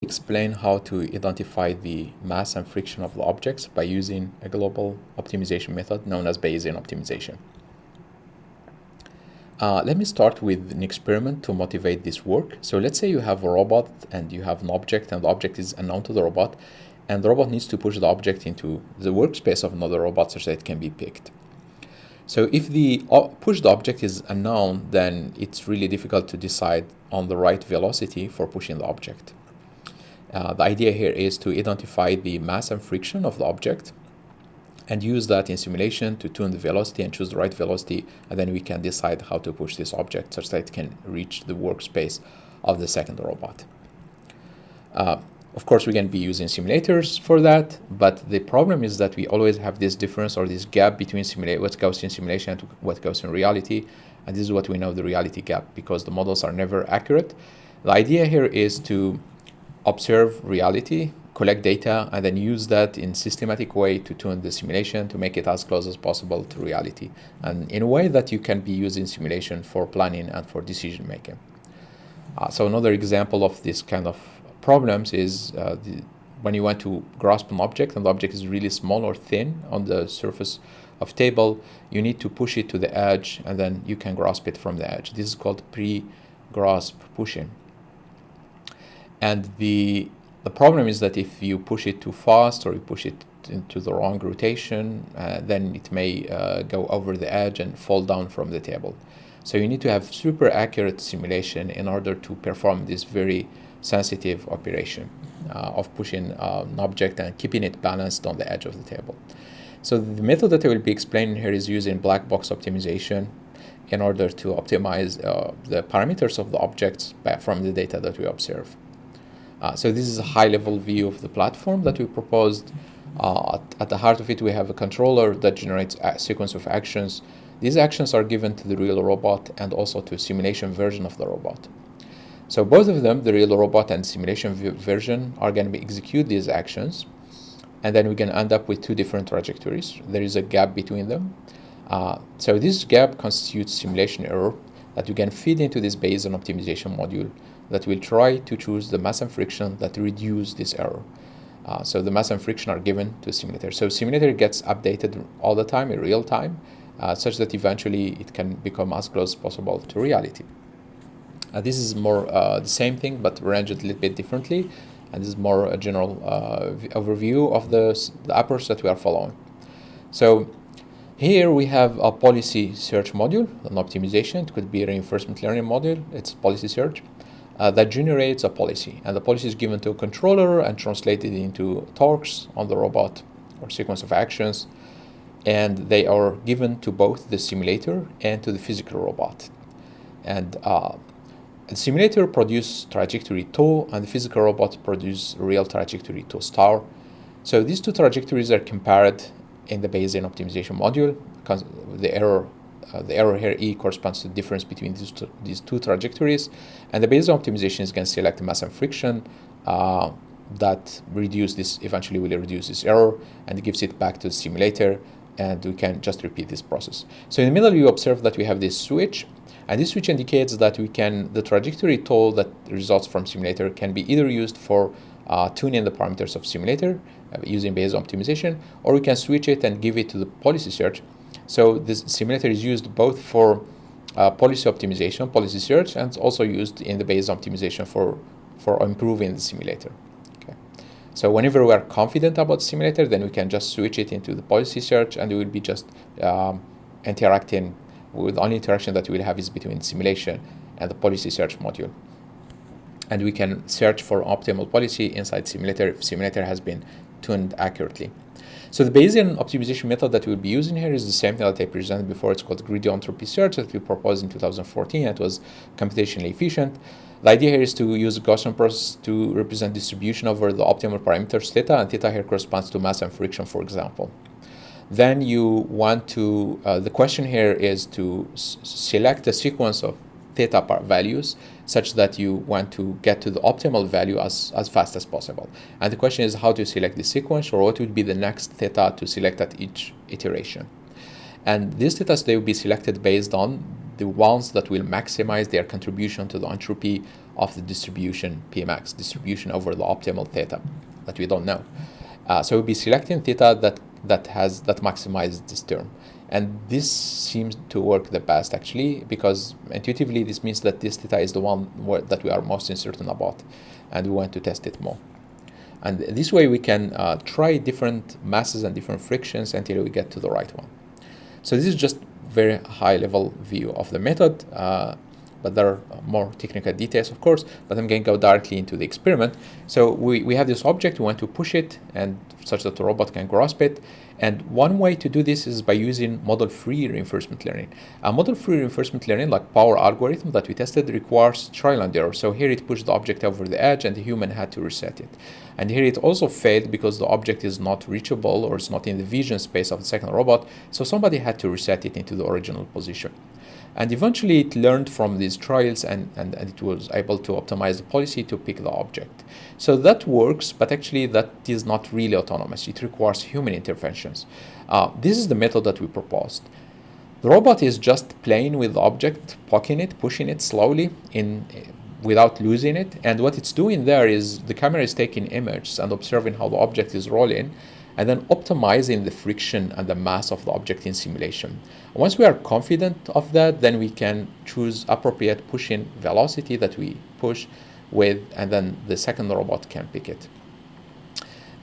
Explain how to identify the mass and friction of the objects by using a global optimization method known as Bayesian optimization. Let me start with an experiment to motivate this work. So let's say you have a robot and you have an object, and the object is unknown to the robot, and the robot needs to push the object into the workspace of another robot such that it can be picked. So if the pushed object is unknown, then it's really difficult to decide on the right velocity for pushing the object. The idea here is to identify the mass and friction of the object and use that in simulation to tune the velocity and choose the right velocity, and then we can decide how to push this object such that it can reach the workspace of the second robot. Of course, we can be using simulators for that, but the problem is that we always have this difference or this gap between what goes in simulation and what goes in reality, and this is what we know the reality gap, because the models are never accurate. The idea here is to observe reality, collect data, and then use that in systematic way to tune the simulation to make it as close as possible to reality, and in a way that you can be using simulation for planning and for decision making. So another example of this kind of problems is when you want to grasp an object and the object is really small or thin on the surface of table, you need to push it to the edge and then you can grasp it from the edge. This is called pre-grasp pushing. And the problem is that if you push it too fast or you push it into the wrong rotation, then it may go over the edge and fall down from the table. So you need to have super accurate simulation in order to perform this very sensitive operation of pushing an object and keeping it balanced on the edge of the table. So the method that I will be explaining here is using black box optimization in order to optimize the parameters of the objects from the data that we observe. So this is a high-level view of the platform that we proposed. At the heart of it, we have a controller that generates a sequence of actions. These actions are given to the real robot and also to a simulation version of the robot. So both of them, the real robot and simulation version, are going to execute these actions, and then we can end up with two different trajectories. There is a gap between them. So this gap constitutes simulation error that you can feed into this Bayesian optimization module that will try to choose the mass and friction that reduce this error. So the mass and friction are given to a simulator. So simulator gets updated all the time in real time, such that eventually it can become as close as possible to reality. This is more the same thing, but arranged a little bit differently. And this is more a general overview of the approach that we are following. So here we have a policy search module, an optimization. It could be a reinforcement learning module. It's policy search that generates a policy. And the policy is given to a controller and translated into torques on the robot or sequence of actions. And they are given to both the simulator and to the physical robot. And the simulator produces trajectory tau, and the physical robot produces real trajectory tau star. So these two trajectories are compared in the Bayesian optimization module. The error here E corresponds to the difference between these two trajectories, and the Bayesian optimization is going to select the mass and friction that eventually will reduce this error, and it gives it back to the simulator, and we can just repeat this process. So in the middle, you observe that we have this switch. And this switch indicates that the trajectory tau that results from simulator can be either used for tuning the parameters of simulator using Bayesian optimization, or we can switch it and give it to the policy search. So this simulator is used both for policy optimization, policy search, and it's also used in the Bayesian optimization for improving the simulator. Okay. So whenever we are confident about the simulator, then we can just switch it into the policy search, and we will be just interacting with the only interaction that we'll have is between simulation and the policy search module. And we can search for optimal policy inside simulator if simulator has been tuned accurately. So the Bayesian optimization method that we'll be using here is the same thing that I presented before. It's called greedy entropy search that we proposed in 2014. It was computationally efficient. The idea here is to use a Gaussian process to represent distribution over the optimal parameters theta, and theta here corresponds to mass and friction, for example. Then you want to, the question here is to select a sequence of theta values such that you want to get to the optimal value as fast as possible. And the question is how to select the sequence, or what would be the next theta to select at each iteration. And these thetas, they will be selected based on the ones that will maximize their contribution to the entropy of the distribution Pmax, distribution over the optimal theta that we don't know. So we'll be selecting theta that maximizes this term. And this seems to work the best, actually, because intuitively this means that this theta is the one that we are most uncertain about, and we want to test it more. And this way we can try different masses and different frictions until we get to the right one. So this is just very high level view of the method, but there are more technical details, of course, but I'm going to go directly into the experiment. So we have this object, we want to push it and such that the robot can grasp it. And one way to do this is by using model-free reinforcement learning. A model-free reinforcement learning, like power algorithm that we tested, requires trial and error. So here it pushed the object over the edge and the human had to reset it. And here it also failed because the object is not reachable or it's not in the vision space of the second robot. So somebody had to reset it into the original position. And eventually it learned from these trials and it was able to optimize the policy to pick the object. So that works, but actually that is not really autonomous. It requires human interventions. This is the method that we proposed. The robot is just playing with the object, poking it, pushing it slowly without losing it. And what it's doing there is the camera is taking images and observing how the object is rolling, and then optimizing the friction and the mass of the object in simulation. Once we are confident of that, then we can choose appropriate pushing velocity that we push with, and then the second robot can pick it.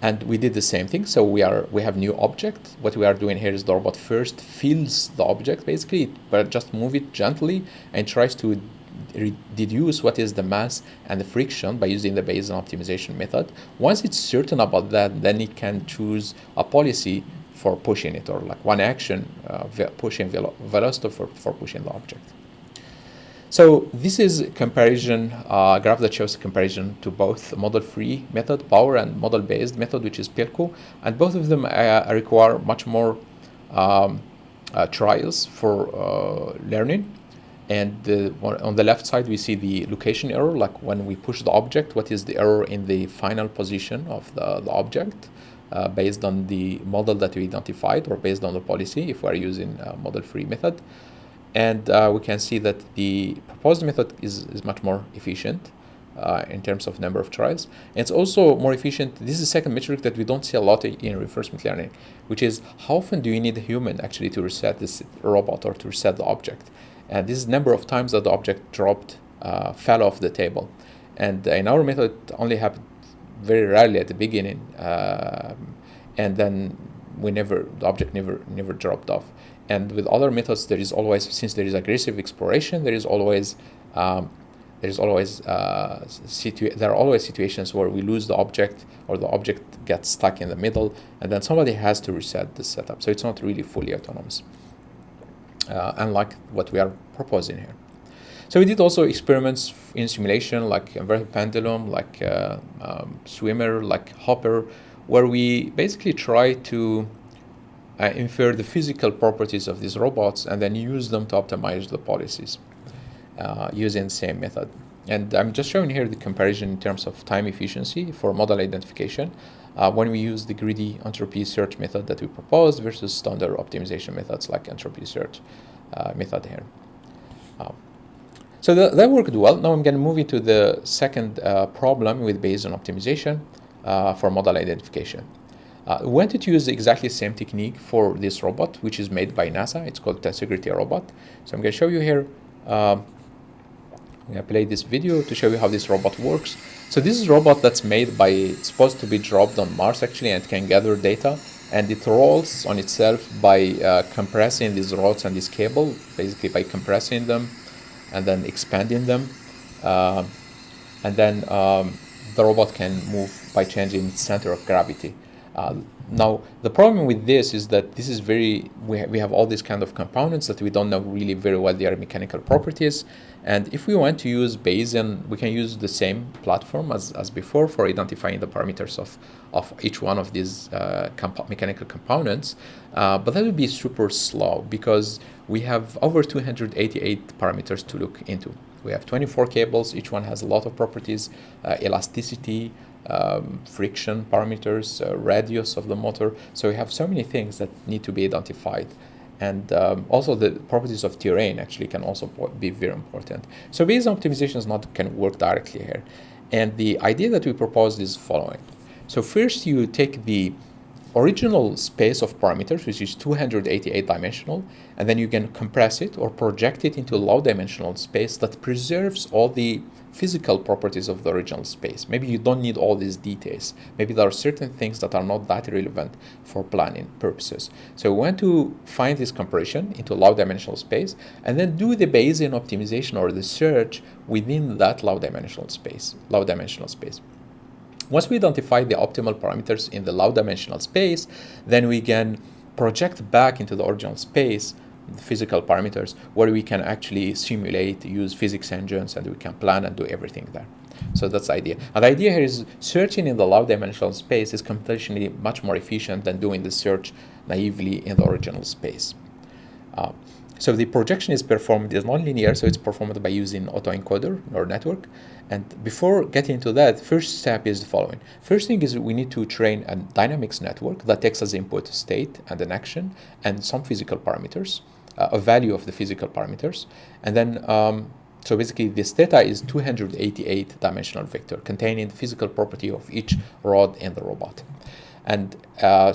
And we did the same thing. So we have new object. What we are doing here is the robot first feels the object, basically, but just move it gently and tries to deduce what is the mass and the friction by using the Bayesian optimization method. Once it's certain about that, then it can choose a policy for pushing it, or like one action, pushing velocity for pushing the object. So this is a comparison, graph that shows a comparison to both model-free method, power, and model-based method, which is Pilco. And both of them require much more trials for learning. And on the left side, we see the location error, like when we push the object, what is the error in the final position of the object based on the model that we identified or based on the policy if we're using a model-free method. And we can see that the proposed method is much more efficient in terms of number of trials. And it's also more efficient. This is the second metric that we don't see a lot in reinforcement learning, which is how often do you need a human actually to reset this robot or to reset the object? And this is the number of times that the object fell off the table. And in our method, it only happened very rarely at the beginning. And then the object never dropped off. And with other methods, there is always, since there is aggressive exploration, there are always situations where we lose the object or the object gets stuck in the middle, and then somebody has to reset the setup. So it's not really fully autonomous, unlike what we are proposing here. So we did also experiments in simulation, like inverted pendulum, like swimmer, like hopper, where we basically try to infer the physical properties of these robots and then use them to optimize the policies using the same method. And I'm just showing here the comparison in terms of time efficiency for model identification when we use the greedy entropy search method that we proposed versus standard optimization methods like entropy search method here. So that worked well. Now I'm going to move into the second problem with Bayesian optimization for model identification. We wanted to use exactly the same technique for this robot, which is made by NASA. It's called Tensegrity robot. So I'm going to show you here. I'm going to play this video to show you how this robot works. So this is a robot that's made it's supposed to be dropped on Mars actually, and can gather data. And it rolls on itself by compressing these rods and this cable, basically by compressing them and then expanding them. And then the robot can move by changing its center of gravity. Now, the problem with this is that this is we have all these kind of components that we don't know really very well their mechanical properties. And if we want to use Bayesian, we can use the same platform as before for identifying the parameters of each one of these mechanical components. But that would be super slow because we have over 288 parameters to look into. We have 24 cables. Each one has a lot of properties, elasticity, friction parameters, radius of the motor. So we have so many things that need to be identified. And also the properties of terrain actually can also be very important. So Bayesian optimization is not can work directly here. And the idea that we proposed is following. So first you take the original space of parameters, which is 288 dimensional, and then you can compress it or project it into a low dimensional space that preserves all the physical properties of the original space. Maybe you don't need all these details. Maybe there are certain things that are not that relevant for planning purposes. So we want to find this compression into a low dimensional space and then do the Bayesian optimization or the search within that low dimensional space. Once we identify the optimal parameters in the low dimensional space, then we can project back into the original space the physical parameters where we can actually simulate, use physics engines, and we can plan and do everything there. So that's the idea. And the idea here is searching in the low dimensional space is computationally much more efficient than doing the search naively in the original space. So the projection is performed is non-linear, so it's performed by using auto-encoder or network. And before getting to that, first step is the following. First thing is we need to train a dynamics network that takes as input state and an action and some physical parameters, a value of the physical parameters. And then, so basically this theta is 288 dimensional vector containing the physical property of each rod in the robot. And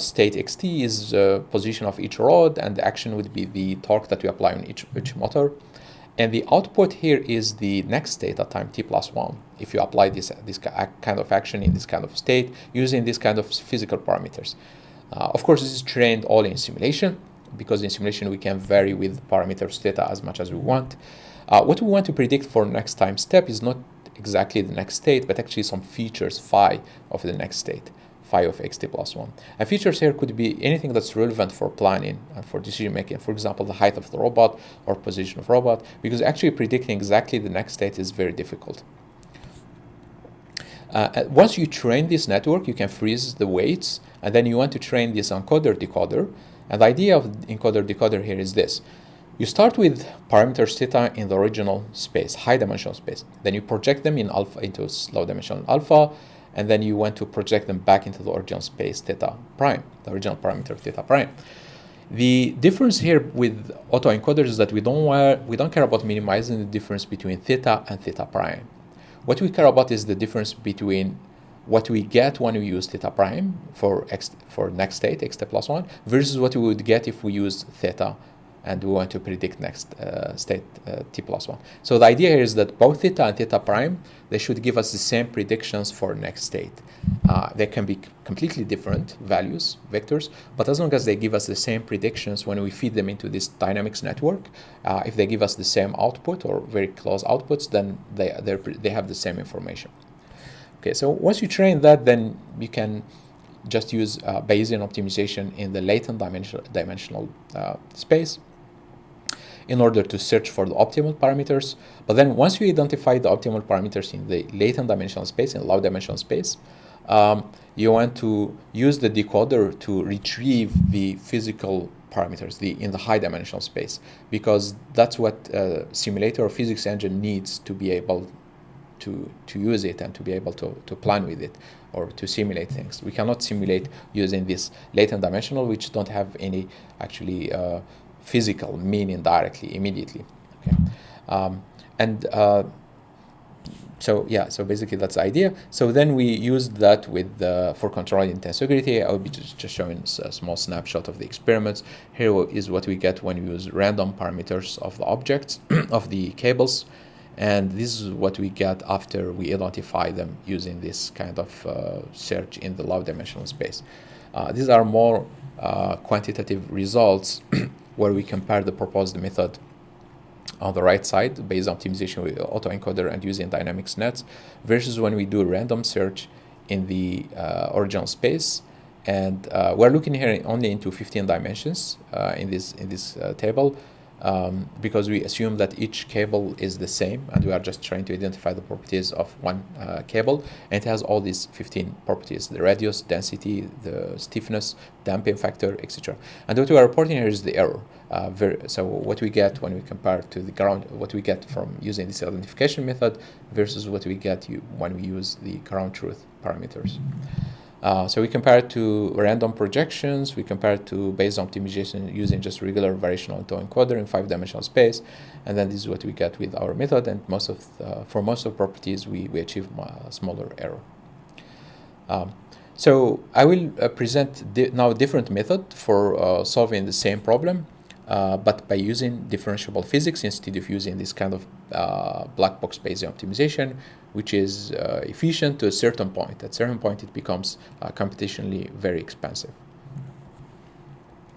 state xt is position of each rod, and the action would be the torque that we apply on each motor. And the output here is the next state at time t+1 if you apply this kind of action in this kind of state using this kind of physical parameters. Of course, this is trained all in simulation, because in simulation we can vary with parameters theta as much as we want. What we want to predict for next time step is not exactly the next state, but actually some features phi of the next state, phi of xt+1. And features here could be anything that's relevant for planning and for decision making. For example, the height of the robot or position of robot, because actually predicting exactly the next state is very difficult. Once you train this network, you can freeze the weights, and then you want to train this encoder-decoder. And the idea of encoder-decoder here is this. You start with parameters theta in the original space, high dimensional space. Then you project them in alpha into low dimensional alpha, and then you want to project them back into the original space theta prime, the original parameter theta prime. The difference here with autoencoders is that we don't care about minimizing the difference between theta and theta prime. What we care about is the difference between what we get when we use theta prime for next state, xt+1, versus what we would get if we use theta and we want to predict next state t+1. So the idea here is that both theta and theta prime, they should give us the same predictions for next state. They can be completely different values, vectors, but as long as they give us the same predictions when we feed them into this dynamics network, if they give us the same output or very close outputs, then they have the same information. Okay, so once you train that, then you can just use Bayesian optimization in the latent dimensional space in order to search for the optimal parameters. But then once you identify the optimal parameters in the latent dimensional space, in low dimensional space, you want to use the decoder to retrieve the physical parameters in the high dimensional space, because that's what simulator or physics engine needs to be able to use it and to be able to plan with it or to simulate things. We cannot simulate using this latent dimensional, which don't have any actually physical meaning directly, immediately. Okay, so basically that's the idea. So then we use that with for controlling tensegrity. I will be just showing a small snapshot of the experiments. Here is what we get when we use random parameters of the objects of the cables, and this is what we get after we identify them using this kind of search in the low dimensional space. These are more quantitative results where we compare the proposed method on the right side, based on optimization with autoencoder and using dynamics nets, versus when we do random search in the original space. And we're looking here only into 15 dimensions in this table, because we assume that each cable is the same, and we are just trying to identify the properties of one cable, and it has all these 15 properties: the radius, density, the stiffness, damping factor, etc. And what we are reporting here is the error. So what we get when we compare to the ground, what we get from using this identification method versus what we get when we use the ground truth parameters. So we compare it to random projections, we compare it to Bayesian optimization using just regular variational auto-encoder in 5-dimensional space, and then this is what we get with our method, and for most of properties we achieve a smaller error. So I will present now a different method for solving the same problem, but by using differentiable physics instead of using this kind of black box Bayesian optimization, which is efficient to a certain point. At a certain point, it becomes computationally very expensive.